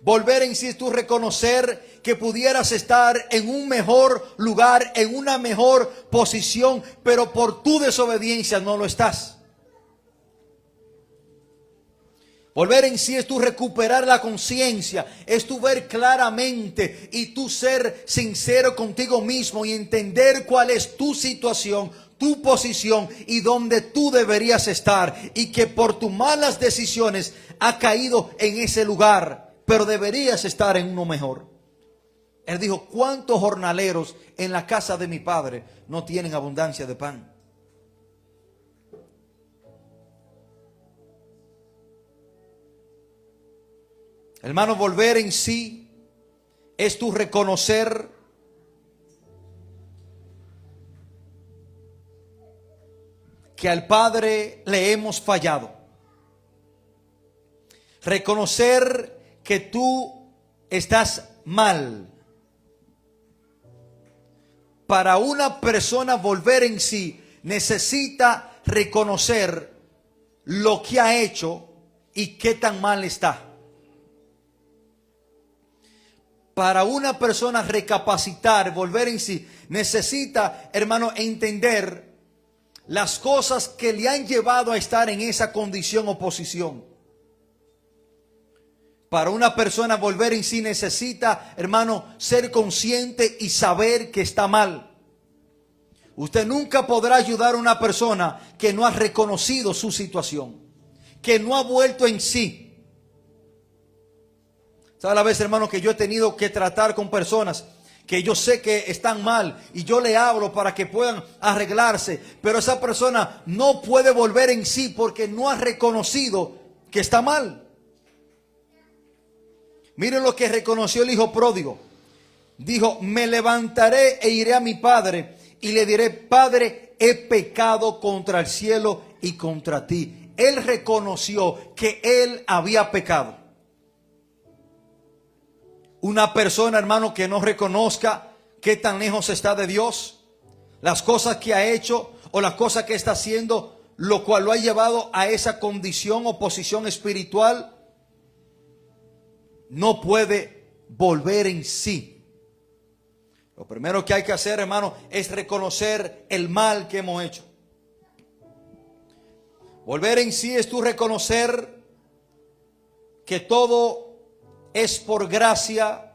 S1: Volver en sí es tú reconocer que pudieras estar en un mejor lugar, en una mejor posición, pero por tu desobediencia no lo estás. Volver en sí es tú recuperar la conciencia, es tú ver claramente y tú ser sincero contigo mismo y entender cuál es tu situación, tu posición y donde tú deberías estar, y que por tus malas decisiones ha caído en ese lugar, pero deberías estar en uno mejor. Él dijo: ¿cuántos jornaleros en la casa de mi padre no tienen abundancia de pan? Hermano, volver en sí es tu reconocer que al Padre le hemos fallado. Reconocer que tú estás mal. Para una persona volver en sí, necesita reconocer lo que ha hecho y qué tan mal está. Para una persona recapacitar, volver en sí, necesita, hermano, entender las cosas que le han llevado a estar en esa condición o posición. Para una persona volver en sí necesita, hermano, ser consciente y saber que está mal. Usted nunca podrá ayudar a una persona que no ha reconocido su situación, que no ha vuelto en sí. ¿Sabe la vez, hermano, que yo he tenido que tratar con personas que yo sé que están mal y yo le hablo para que puedan arreglarse, pero esa persona no puede volver en sí porque no ha reconocido que está mal? Miren lo que reconoció el hijo pródigo. Dijo: me levantaré e iré a mi padre y le diré: Padre, he pecado contra el cielo y contra ti. Él reconoció que él había pecado. Una persona, hermano, que no reconozca qué tan lejos está de Dios, las cosas que ha hecho o las cosas que está haciendo, lo cual lo ha llevado a esa condición o posición espiritual, no puede volver en sí. Lo primero que hay que hacer, hermano, es reconocer el mal que hemos hecho. Volver en sí es tú reconocer que todo es por gracia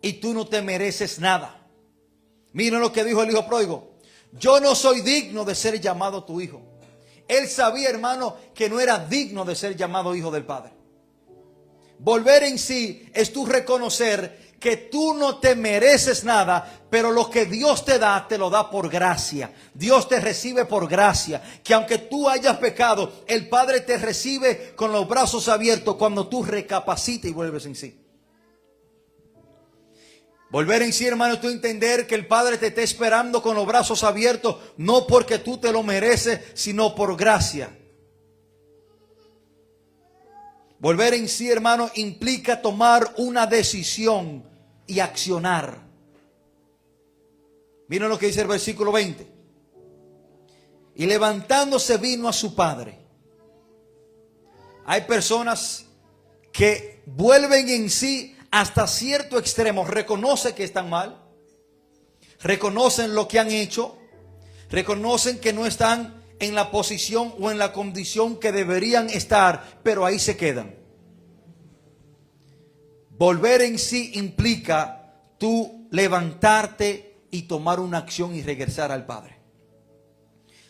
S1: y tú no te mereces nada. Miren lo que dijo el hijo pródigo: yo no soy digno de ser llamado tu hijo. Él sabía, hermano, que no era digno de ser llamado hijo del Padre. Volver en sí es tú reconocer que tú no te mereces nada, pero lo que Dios te lo da por gracia. Dios te recibe por gracia. Que aunque tú hayas pecado, el Padre te recibe con los brazos abiertos cuando tú recapacitas y vuelves en sí. Volver en sí, hermano, es tú entender que el Padre te está esperando con los brazos abiertos, no porque tú te lo mereces, sino por gracia. Volver en sí, hermano, implica tomar una decisión y accionar. Miren lo que dice el versículo 20. Y levantándose vino a su padre. Hay personas que vuelven en sí hasta cierto extremo. Reconocen que están mal, reconocen lo que han hecho, reconocen que no están en la posición o en la condición que deberían estar, pero ahí se quedan. Volver en sí implica tú levantarte y tomar una acción y regresar al Padre.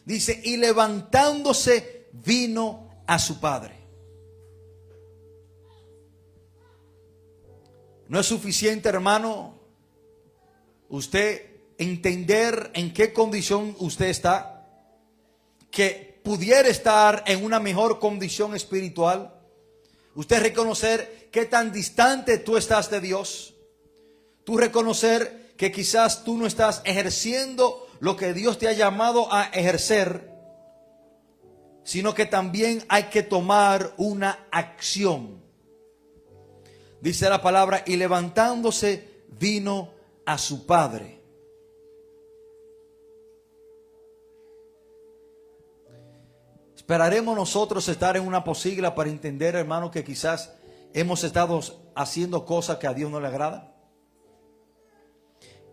S1: Dice: y levantándose vino a su padre. No es suficiente, hermano, usted entender en qué condición usted está, que pudiera estar en una mejor condición espiritual. Usted reconocer qué tan distante tú estás de Dios. Tú reconocer que quizás tú no estás ejerciendo lo que Dios te ha llamado a ejercer, sino que también hay que tomar una acción. Dice la palabra: y levantándose vino a su padre. ¿Esperaremos nosotros estar en una posigla para entender, hermano, que quizás hemos estado haciendo cosas que a Dios no le agrada?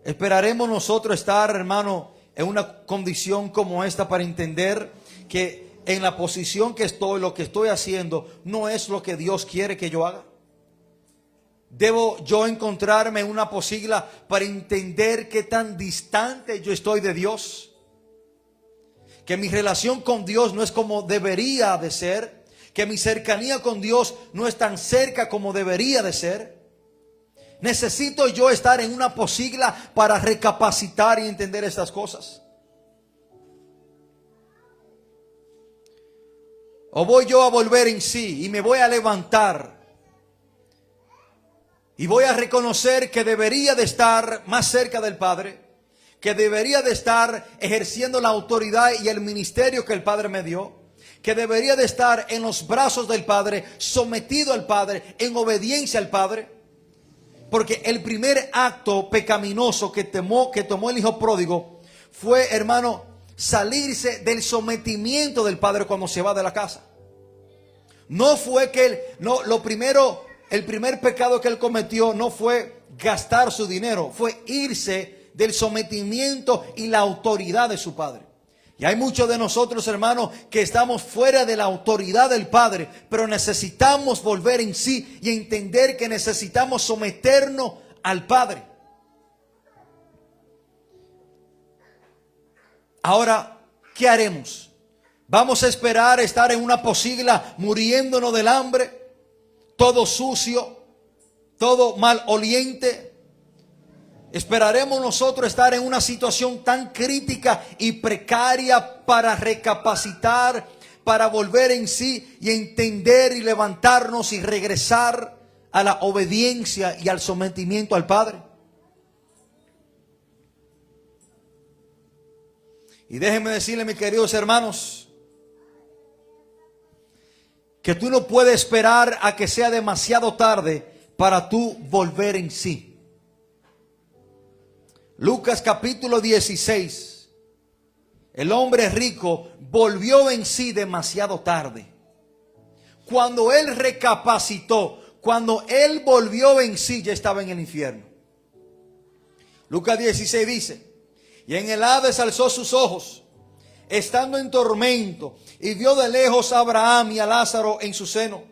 S1: ¿Esperaremos nosotros estar, hermano, en una condición como esta para entender que en la posición que estoy, lo que estoy haciendo no es lo que Dios quiere que yo haga? ¿Debo yo encontrarme en una posigla para entender qué tan distante yo estoy de Dios? que mi relación con Dios no es como debería de ser, que mi cercanía con Dios no es tan cerca como debería de ser. Necesito yo estar en una posigla para recapacitar y entender estas cosas. ¿O voy yo a volver en sí y me voy a levantar y voy a reconocer que debería de estar más cerca del Padre, que debería de estar ejerciendo la autoridad y el ministerio que el Padre me dio, que debería de estar en los brazos del Padre, sometido al Padre, en obediencia al Padre? Porque el primer acto pecaminoso que tomó el hijo pródigo fue, hermano, salirse del sometimiento del Padre cuando se va de la casa. No fue que el primer pecado que él cometió no fue gastar su dinero, fue irse del sometimiento y la autoridad de su padre. Y hay muchos de nosotros, hermanos, que estamos fuera de la autoridad del Padre, pero necesitamos volver en sí y entender que necesitamos someternos al Padre. Ahora, ¿qué haremos? ¿Vamos a esperar estar en una posigla muriéndonos del hambre? Todo sucio, todo maloliente. ¿Esperaremos nosotros estar en una situación tan crítica y precaria para recapacitar, para volver en sí y entender y levantarnos y regresar a la obediencia y al sometimiento al Padre? Y déjenme decirle, mis queridos hermanos, que tú no puedes esperar a que sea demasiado tarde para tú volver en sí. Lucas capítulo 16. El hombre rico volvió en sí demasiado tarde. Cuando él recapacitó, cuando él volvió en sí, ya estaba en el infierno. Lucas 16 dice: y en el Hades alzó sus ojos, estando en tormento, y vio de lejos a Abraham y a Lázaro en su seno.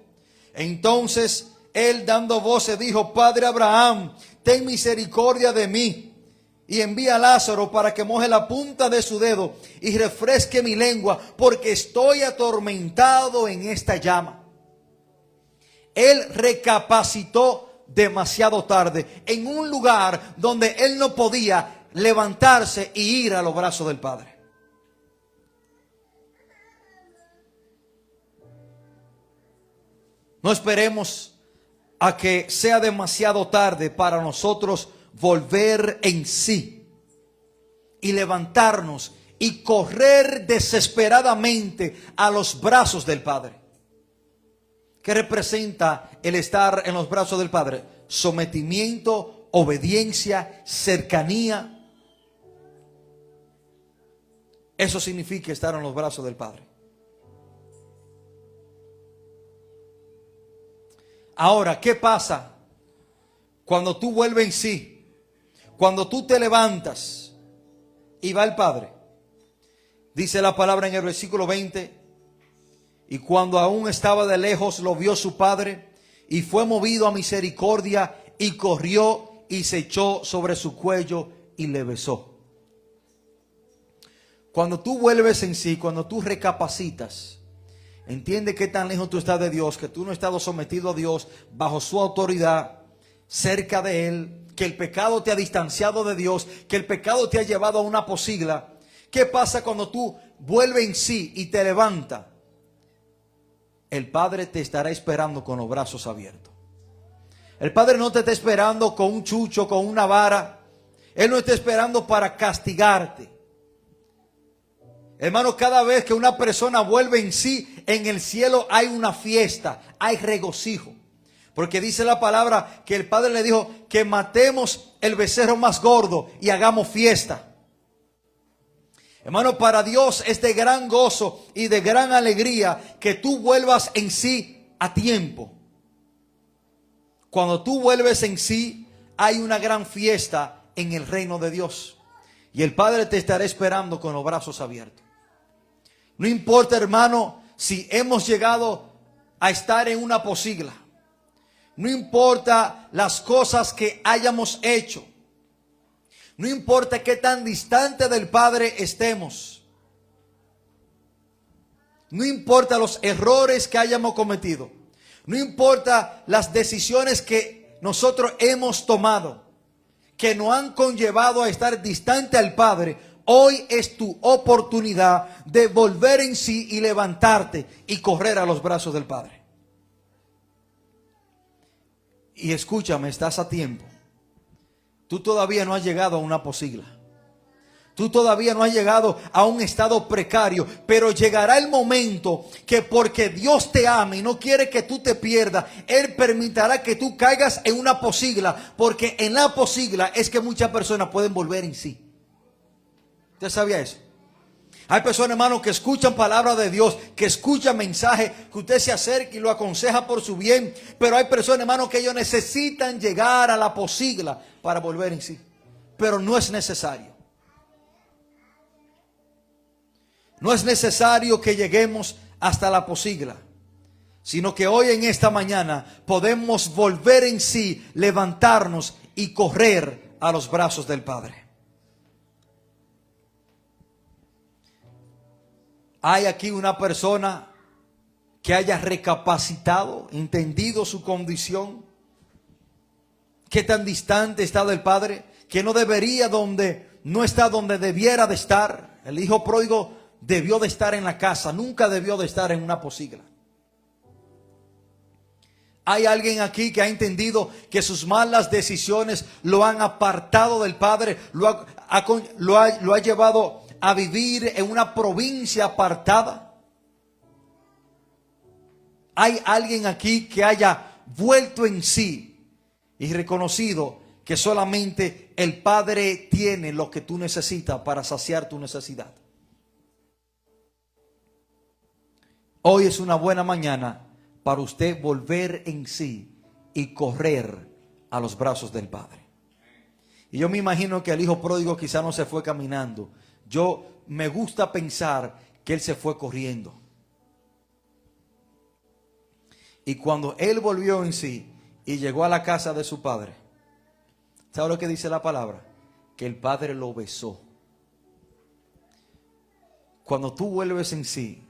S1: Entonces él, dando voces, dijo: Padre Abraham, ten misericordia de mí, y envía a Lázaro para que moje la punta de su dedo y refresque mi lengua, porque estoy atormentado en esta llama. Él recapacitó demasiado tarde, en un lugar donde él no podía levantarse y ir a los brazos del Padre. No esperemos a que sea demasiado tarde para nosotros volver en sí y levantarnos y correr desesperadamente a los brazos del Padre. ¿Qué representa el estar en los brazos del Padre? Sometimiento, obediencia, cercanía. Eso significa estar en los brazos del Padre. Ahora, ¿qué pasa cuando tú vuelves en sí? Cuando tú te levantas y va el Padre. Dice la palabra en el versículo 20: y cuando aún estaba de lejos lo vio su padre y fue movido a misericordia y corrió y se echó sobre su cuello y le besó. Cuando tú vuelves en sí, cuando tú recapacitas, entiende qué tan lejos tú estás de Dios, que tú no has estado sometido a Dios, bajo su autoridad, cerca de Él, que el pecado te ha distanciado de Dios, que el pecado te ha llevado a una posigla. ¿Qué pasa cuando tú vuelves en sí y te levantas? El Padre te estará esperando con los brazos abiertos. El Padre no te está esperando con un chucho, con una vara. Él no está esperando para castigarte. Hermano, cada vez que una persona vuelve en sí, en el cielo hay una fiesta, hay regocijo. Porque dice la palabra que el Padre le dijo que matemos el becerro más gordo y hagamos fiesta. Hermano, para Dios es de gran gozo y de gran alegría que tú vuelvas en sí a tiempo. Cuando tú vuelves en sí, hay una gran fiesta en el reino de Dios. Y el Padre te estará esperando con los brazos abiertos. No importa, hermano, si hemos llegado a estar en una posigla. No importa las cosas que hayamos hecho. No importa qué tan distante del Padre estemos. No importa los errores que hayamos cometido. No importa las decisiones que nosotros hemos tomado, que nos han conllevado a estar distante al Padre. Hoy es tu oportunidad de volver en sí y levantarte y correr a los brazos del Padre. Y escúchame, estás a tiempo. Tú todavía no has llegado a una posigla. Tú todavía no has llegado a un estado precario, pero llegará el momento que porque Dios te ama y no quiere que tú te pierdas, Él permitirá que tú caigas en una posigla, porque en la posigla es que muchas personas pueden volver en sí. ¿Usted sabía eso? Hay personas, hermanos, que escuchan palabra de Dios, que escuchan mensajes, que usted se acerca y lo aconseja por su bien, pero hay personas, hermanos, que ellos necesitan llegar a la posigla para volver en sí, pero no es necesario. No es necesario que lleguemos hasta la posigla, sino que hoy en esta mañana podemos volver en sí, levantarnos y correr a los brazos del Padre. ¿Hay aquí una persona que haya recapacitado, entendido su condición? ¿Qué tan distante está del Padre? Que no debería no está donde debiera de estar. El hijo pródigo debió de estar en la casa, nunca debió de estar en una posigla. Hay alguien aquí que ha entendido que sus malas decisiones lo han apartado del Padre, lo ha llevado a vivir en una provincia apartada. Hay alguien aquí que haya vuelto en sí y reconocido que solamente el Padre tiene lo que tú necesitas para saciar tu necesidad. Hoy es una buena mañana para usted volver en sí y correr a los brazos del Padre. Y yo me imagino que el hijo pródigo quizá no se fue caminando. Me gusta pensar que él se fue corriendo. Y cuando él volvió en sí y llegó a la casa de su padre, ¿sabe lo que dice la palabra? Que el Padre lo besó. Cuando tú vuelves en sí,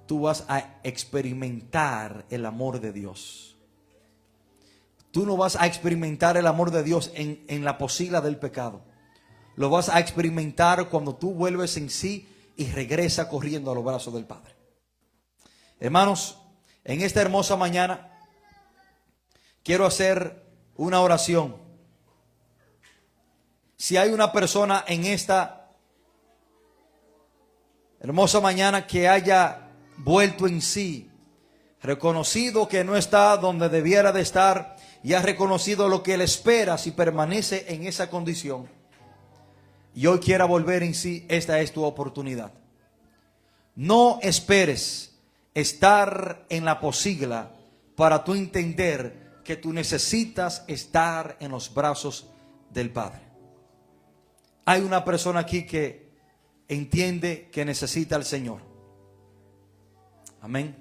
S1: tú vas a experimentar el amor de Dios. Tú no vas a experimentar el amor de Dios en la posigla del pecado. Lo vas a experimentar cuando tú vuelves en sí y regresas corriendo a los brazos del Padre. Hermanos, en esta hermosa mañana quiero hacer una oración. Si hay una persona en esta hermosa mañana que haya vuelto en sí, reconocido que no está donde debiera de estar y ha reconocido lo que él espera si permanece en esa condición, y hoy quiera volver en sí, esta es tu oportunidad. No esperes estar en la posigla para tú entender que tú necesitas estar en los brazos del Padre. Hay una persona aquí que entiende que necesita al Señor. Amén.